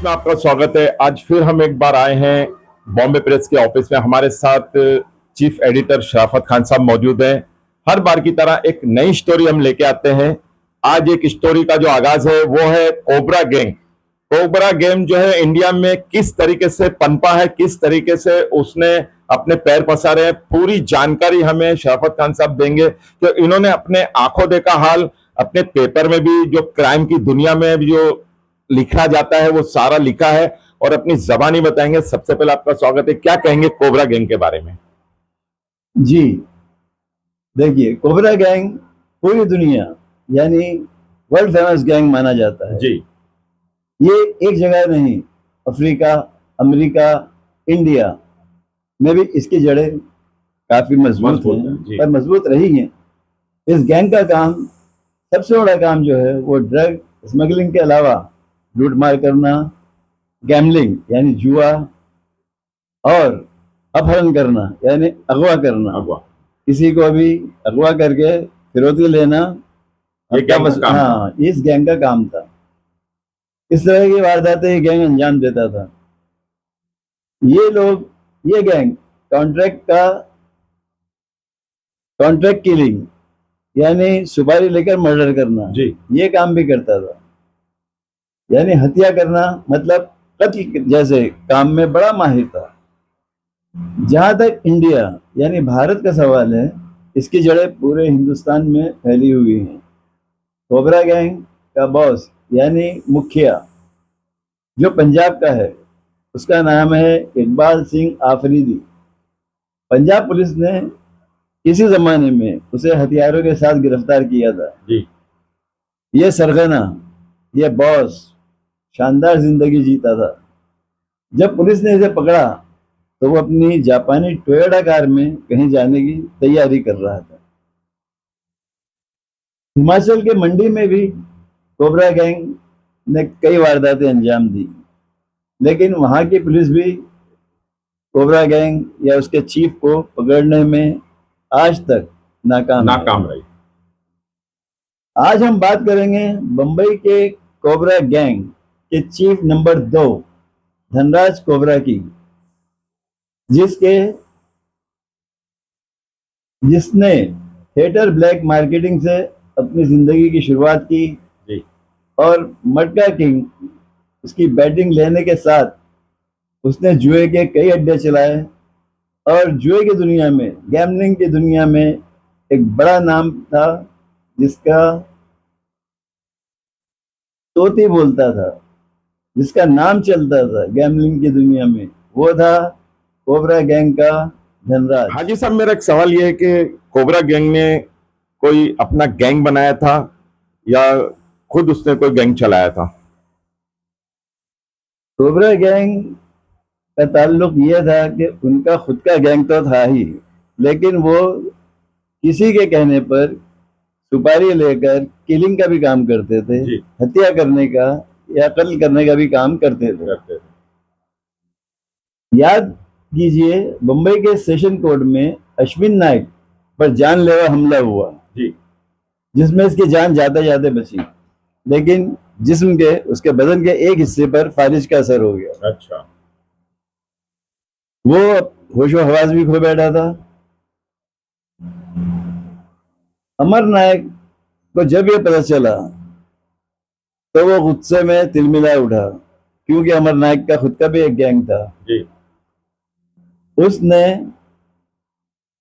में आपका स्वागत है। आज फिर हम एक बार आए हैं बॉम्बे प्रेस के ऑफिस में। हमारे साथ चीफ एडिटर शराफत खान साहब मौजूद हैं। हर बार की तरह एक नई स्टोरी हम लेके आते हैं। आज एक स्टोरी का जो आगाज है वो है कोबरा गैंग। कोबरा गैंग जो है इंडिया में किस तरीके से पनपा है, किस तरीके से उसने अपने पैर पसारे हैं, पूरी जानकारी हमें शराफत खान साहब देंगे। तो इन्होंने अपने आंखों देखा हाल अपने पेपर में भी, जो क्राइम की दुनिया में भी जो लिखा जाता है वो सारा लिखा है और अपनी जबानी बताएंगे। सबसे पहले आपका स्वागत है। क्या कहेंगे कोबरा गैंग के बारे में? जी देखिए, कोबरा गैंग पूरी दुनिया यानी वर्ल्ड फेमस गैंग माना जाता है जी। ये एक जगह नहीं, अफ्रीका, अमेरिका, इंडिया में भी इसकी जड़ें काफी मजबूत हैं, पर मजबूत रही हैं। इस गैंग का काम, सबसे बड़ा काम जो है वो ड्रग स्मगलिंग के अलावा लूटमार करना, गैम्बलिंग यानी जुआ, और अपहरण करना यानी अगवा करना। किसी को भी अगवा करके फिरौती लेना, हाँ, इस गैंग का काम था। इस तरह की वारदातें ये गैंग अंजाम देता था। ये गैंग कॉन्ट्रैक्ट किलिंग यानी सुपारी लेकर मर्डर करना, ये काम भी करता था। यानी हत्या करना, मतलब कत्ल जैसे काम में बड़ा माहिर था। जहां तक इंडिया यानी भारत का सवाल है, इसकी जड़ें पूरे हिंदुस्तान में फैली हुई हैं। कोबरा गैंग का बॉस यानी मुखिया जो पंजाब का है, उसका नाम है इकबाल सिंह आफरीदी। पंजाब पुलिस ने किसी जमाने में उसे हथियारों के साथ गिरफ्तार किया था। ये सरगना, ये बॉस शानदार जिंदगी जीता था। जब पुलिस ने इसे पकड़ा तो वो अपनी जापानी टोयोटा कार में कहीं जाने की तैयारी कर रहा था। हिमाचल के मंडी में भी कोबरा गैंग ने कई वारदातें अंजाम दी, लेकिन वहां की पुलिस भी कोबरा गैंग या उसके चीफ को पकड़ने में आज तक नाकाम रही। आज हम बात करेंगे बंबई के कोबरा गैंग के चीफ नंबर 2 धनराज कोबरा की, जिसने थिएटर ब्लैक मार्केटिंग से अपनी जिंदगी की शुरुआत की और मटका किंग उसकी बैटिंग लेने के साथ उसने जुए के कई अड्डे चलाए और जुए की दुनिया में, गैम्बलिंग की दुनिया में एक बड़ा नाम था जिसका तोती बोलता था, जिसका नाम चलता था गैम्बलिंग की दुनिया में, वो था कोबरा गैंग का धनराज। हाजी साहब, मेरा एक सवाल ये है कि कोबरा गैंग ने कोई अपना गैंग बनाया था या खुद उसने कोई गैंग चलाया था? कोबरा गैंग का ताल्लुक यह था कि उनका खुद का गैंग तो था ही, लेकिन वो किसी के कहने पर सुपारी लेकर किलिंग का भी काम करते थे, हत्या करने का या कत्ल करने का भी काम करते थे। याद कीजिए, बंबई के सेशन कोर्ट में अश्विन नाइक पर जानलेवा हमला हुआ, जिसमें इसकी जान जाते जाते बची, लेकिन जिस्म के, उसके बदन के एक हिस्से पर फारिज का असर हो गया। अच्छा। वो होशो हवास भी खो बैठा था। अमर नायक को जब ये पता चला तो वो गुस्से में तिलमिला उठा, क्योंकि अमर नायक का खुद का भी एक गैंग था। उसने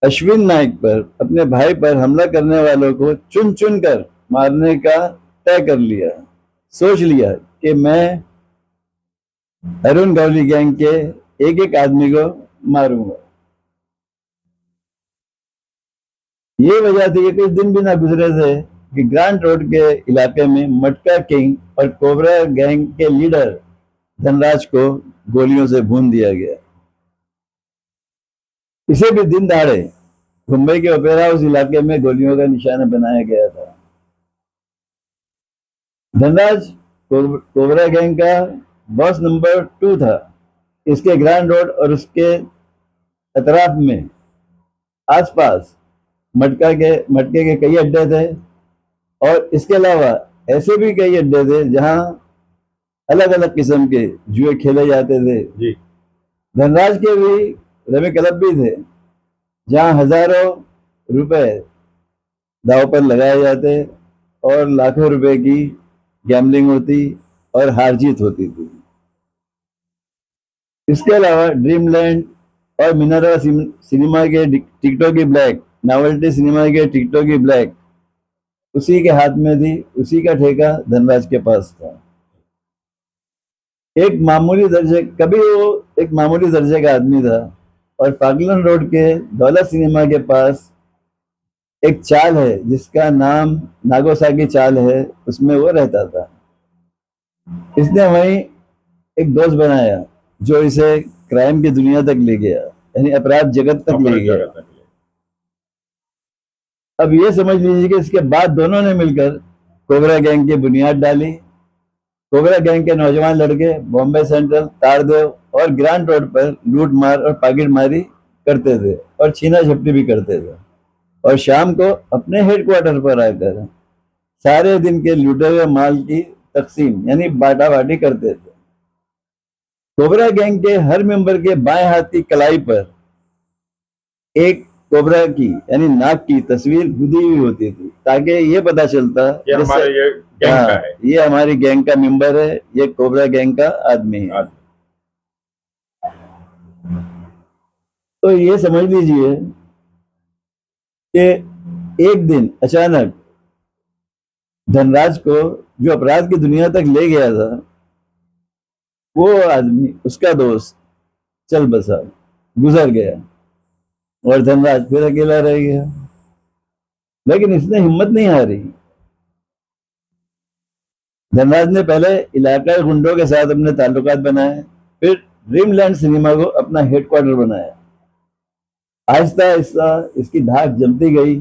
अश्विन नाइक पर, अपने भाई पर हमला करने वालों को चुन चुन कर मारने का तय कर लिया। सोच लिया कि मैं अरुण गौली गैंग के एक एक आदमी को मारूंगा। ये वजह थी कि कुछ दिन भी ना गुजरे थे कि ग्रांट रोड के इलाके में मटका किंग और कोबरा गैंग के लीडर धनराज को गोलियों से भून दिया गया। इसे भी दिन दहाड़े मुंबई के ओपेरा हाउस इलाके में गोलियों का निशाना बनाया गया था। धनराज कोबरा गैंग का बॉस नंबर 2 था। इसके ग्रांड रोड और उसके अतराफ में आसपास मटके के कई अड्डे थे और इसके अलावा ऐसे भी कई अड्डे थे जहां अलग अलग किस्म के जुए खेले जाते थे। जी। धनराज के भी रमी क्लब भी थे, जहां हजारों रुपए दांव पर लगाए जाते और लाखों रुपए की गैम्बलिंग होती और हार जीत होती थी। इसके अलावा ड्रीमलैंड और मिनर्वा सिनेमा के टिकटों की ब्लैक, नॉवेल्टी सिनेमा के टिकटों की ब्लैक उसी के हाथ में थी, उसी का ठेका धनराज के पास था। कभी वो एक मामूली दर्जे का आदमी था और फागलन रोड के दौलत सिनेमा के पास एक चाल है जिसका नाम नागोसाकी चाल है, उसमें वो रहता था। इसने वहीं एक दोस्त बनाया जो इसे क्राइम की दुनिया तक ले गया, यानी अपराध जगत तक ले गया। अब ये समझ लीजिए कि इसके बाद दोनों ने मिलकर कोबरा गैंग की बुनियाद डाली। कोबरा गैंग के नौजवान लड़के बॉम्बे सेंट्रल, तारदेव और ग्रांट रोड पर लूट मार और पाकिट मारी करते थे और छीना झपटी भी करते थे, और शाम को अपने हेडक्वार्टर पर आकर सारे दिन के लूटे हुए माल की तकसीम यानी बांटा बांटी करते थे। कोबरा गैंग के हर मेंबर के बाएं हाथ की कलाई पर एक कोबरा की यानी नाग की तस्वीर गुदी हुई होती थी, ताकि ये पता चलता ये हमारे ये गैंग का है, ये हमारी गैंग का मेंबर है, ये कोबरा गैंग का आदमी है। तो ये समझ लीजिए कि एक दिन अचानक धनराज को जो अपराध की दुनिया तक ले गया था, वो आदमी, उसका दोस्त चल बसा, गुजर गया और धनराज फिर अकेला रह गया। लेकिन इसने हिम्मत नहीं हारी। धनराज ने पहले इलाकाई गुंडों के साथ अपने ताल्लुकात बनाए, फिर ड्रीमलैंड सिनेमा को अपना हेडक्वार्टर बनाया। आहिस्ता आहिस्ता इसकी धाक जमती गई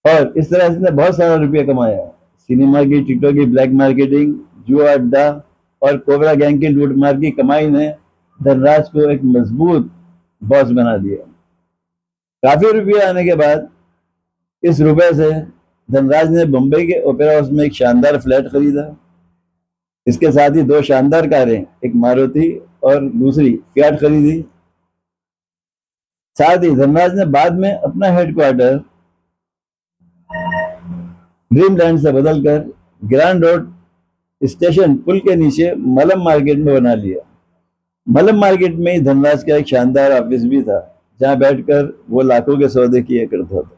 और इस तरह इसने बहुत सारा रुपया कमाया। सिनेमा की टिकटों की ब्लैक मार्केटिंग, जुआ अड्डा और कोबरा गैंग की लूटमार की कमाई ने धनराज को एक मजबूत बॉस बना दिया। काफी रुपया आने के बाद इस रुपए से धनराज ने बम्बई के ओपेरा हाउस में एक शानदार फ्लैट खरीदा। इसके साथ ही 2 शानदार कारें, एक मारुति और दूसरी फियाट खरीदी। साथ ही धनराज ने बाद में अपना हेडक्वार्टर ड्रीमलैंड से बदलकर ग्रांड रोड स्टेशन पुल के नीचे मलम मार्केट में बना लिया। मलम मार्केट में ही धनराज का एक शानदार ऑफिस भी था, जहां बैठकर वो लाखों के सौदे किया करता था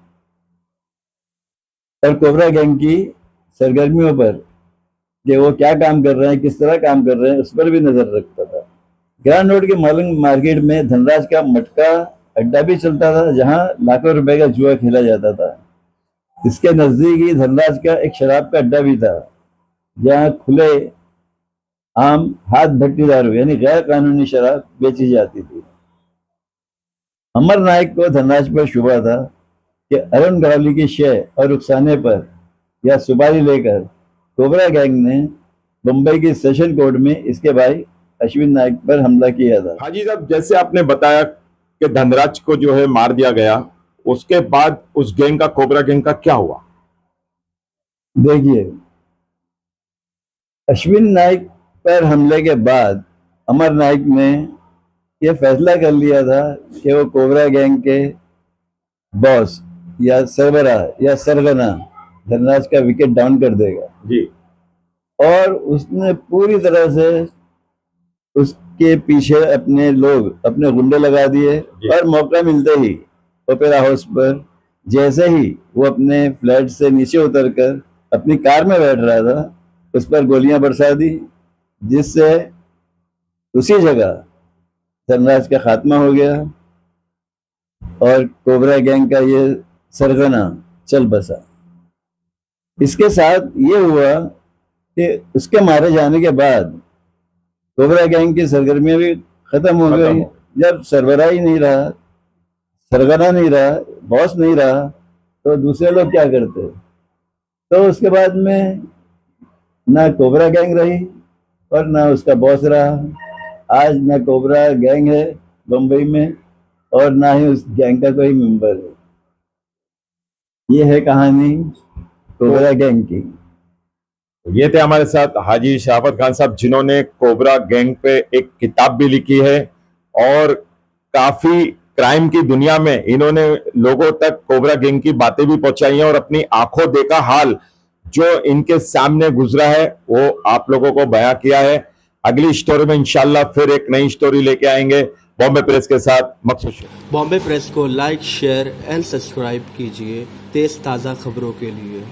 और कोबरा गैंग की सरगर्मियों पर, कि वो क्या काम कर रहे हैं, किस तरह काम कर रहे हैं, उस पर भी नजर रखता था। ग्रांड रोड के मलंग मार्केट में धनराज का मटका अड्डा भी चलता था, जहां लाखों रुपए का जुआ खेला जाता था। इसके नजदीक ही धनराज का एक शराब का अड्डा भी था, जहां खुले आम हाथ भट्टी दारू यानी गैर कानूनी शराब बेची जाती थी। अमर नायक को धनराज पर शुबा था कि अरुण गढ़वाली की शय और रुखसाने पर या सुपारी लेकर कोबरा गैंग ने मुंबई की सेशन कोर्ट में इसके भाई अश्विन नायक पर हमला किया था। हाजी साहब, जैसे आपने बताया कि धनराज को जो है मार दिया गया, उसके बाद उस गैंग का, कोबरा गैंग का क्या हुआ? देखिए, अश्विन नायक पर हमले के बाद अमर नायक ने यह फैसला कर लिया था कि वो कोबरा गैंग के बॉस या सरबराह या सरगना धनराज का विकेट डाउन कर देगा जी। और उसने पूरी तरह से उसके पीछे अपने लोग, अपने गुंडे लगा दिए और मौका मिलते ही ओपेरा हाउस पर जैसे ही वो अपने फ्लैट से नीचे उतरकर अपनी कार में बैठ रहा था, उस पर गोलियां बरसा दी, जिससे उसी जगह धनराज का खात्मा हो गया और कोबरा गैंग का ये सरगना चल बसा। इसके साथ ये हुआ कि उसके मारे जाने के बाद कोबरा गैंग की सरगर्मियां भी खत्म हो गई। जब सरबराह ही नहीं रहा, सरगना नहीं रहा, बॉस नहीं रहा, तो दूसरे लोग क्या करते? तो उसके बाद में ना कोबरा गैंग रही और ना उसका बॉस रहा। आज ना कोबरा गैंग है बम्बई में और ना ही उस गैंग का कोई मेंबर है। ये है कहानी कोबरा गैंग की। ये थे हमारे साथ हाजी शराफत खान साहब, जिन्होंने कोबरा गैंग पे एक किताब भी लिखी है और काफी क्राइम की दुनिया में इन्होंने लोगों तक कोबरा गैंग की बातें भी पहुंचाई हैं और अपनी आंखों देखा हाल जो इनके सामने गुजरा है वो आप लोगों को बयां किया है। अगली स्टोरी में इंशाल्लाह फिर एक नई स्टोरी लेके आएंगे बॉम्बे प्रेस के साथ। मकसूद शेख। बॉम्बे प्रेस को लाइक, शेयर एंड सब्सक्राइब कीजिए तेज ताज़ा खबरों के लिए।